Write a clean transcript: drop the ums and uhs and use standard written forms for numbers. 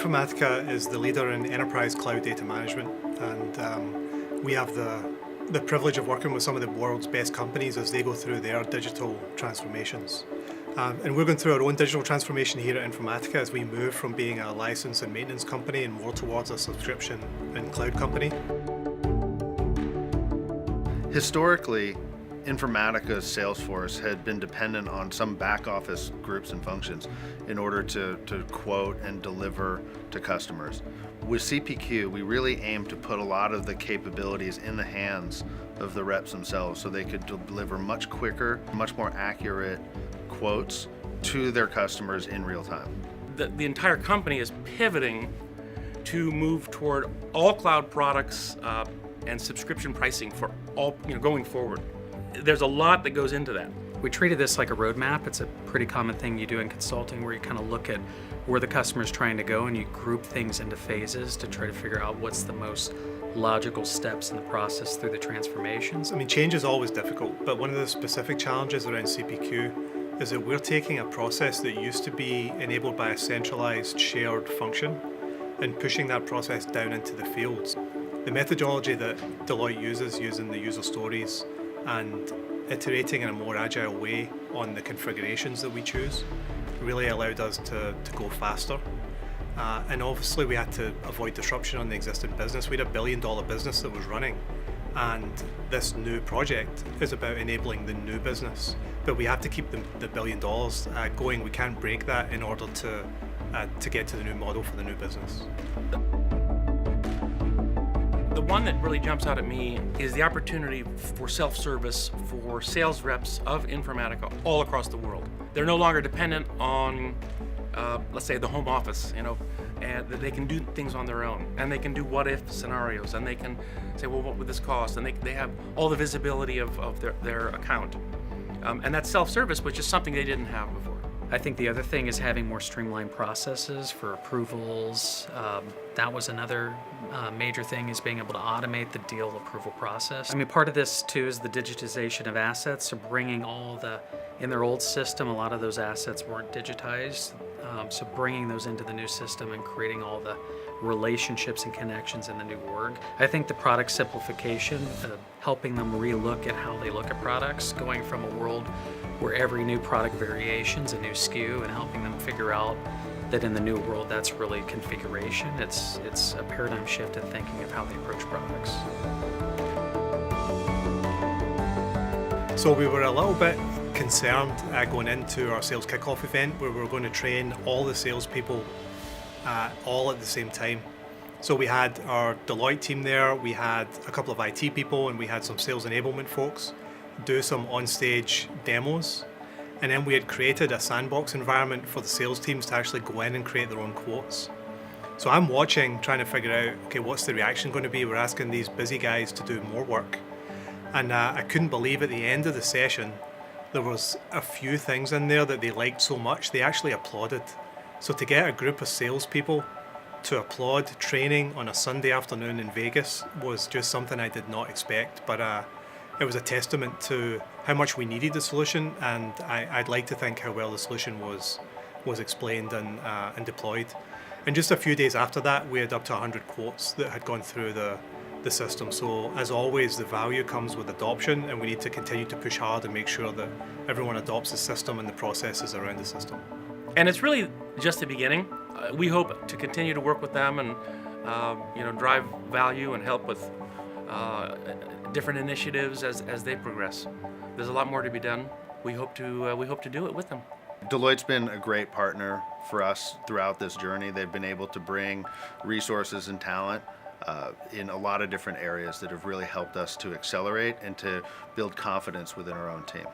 Informatica is the leader in enterprise cloud data management, and we have the privilege of working with some of the world's best companies as they go through their digital transformations. And we're going through our own digital transformation here at Informatica as we move from being a license and maintenance company and more towards a subscription and cloud company. Historically, Informatica's sales force had been dependent on some back office groups and functions in order to quote and deliver to customers. With CPQ, we really aim to put a lot of the capabilities in the hands of the reps themselves so they could deliver much quicker, much more accurate quotes to their customers in real time. The entire company is pivoting to move toward all cloud products and subscription pricing for all, going forward. There's a lot that goes into that. We treated this like a roadmap. It's a pretty common thing you do in consulting where you kind of look at where the customer's trying to go and you group things into phases to try to figure out what's the most logical steps in the process through the transformations. I mean, change is always difficult, but one of the specific challenges around CPQ is that we're taking a process that used to be enabled by a centralized shared function and pushing that process down into the fields. The methodology that Deloitte uses, using the user stories and iterating in a more agile way on the configurations that we choose, really allowed us to go faster. And obviously we had to avoid disruption on the existing business. We had $1 billion business that was running, and this new project is about enabling the new business. But we have to keep the $1 billion going. We can't break that in order to get to the new model for the new business. The one that really jumps out at me is the opportunity for self-service for sales reps of Informatica all across the world. They're no longer dependent on, let's say, the home office, and that they can do things on their own, and they can do what-if scenarios, and they can say, well, what would this cost? And they have all the visibility of their account. And that's self-service, which is something they didn't have before. I think the other thing is having more streamlined processes for approvals. That was another major thing, is being able to automate the deal approval process. I mean, part of this too is the digitization of assets, so bringing in their old system, a lot of those assets weren't digitized. So bringing those into the new system and creating all the relationships and connections in the new org. I think the product simplification, helping them relook at how they look at products, going from a world where every new product variation is a new SKU, and helping them figure out that in the new world that's really configuration. It's a paradigm shift in thinking of how they approach products. So we were a little bit concerned going into our sales kickoff event where we were going to train all the salespeople all at the same time. So we had our Deloitte team there, we had a couple of IT people, and we had some sales enablement folks do some on-stage demos. And then we had created a sandbox environment for the sales teams to actually go in and create their own quotes. So I'm watching, trying to figure out, okay, what's the reaction going to be? We're asking these busy guys to do more work. And I couldn't believe at the end of the session, there was a few things in there that they liked so much, they actually applauded. So to get a group of salespeople to applaud training on a Sunday afternoon in Vegas was just something I did not expect, but it was a testament to how much we needed the solution, and I'd like to think how well the solution was explained and deployed. And just a few days after that, we had up to 100 quotes that had gone through the system. So as always, the value comes with adoption, and we need to continue to push hard and make sure that everyone adopts the system and the processes around the system. And it's really just the beginning. We hope to continue to work with them and drive value and help with different initiatives as they progress. There's a lot more to be done. We hope to do it with them. Deloitte's been a great partner for us throughout this journey. They've been able to bring resources and talent in a lot of different areas that have really helped us to accelerate and to build confidence within our own team.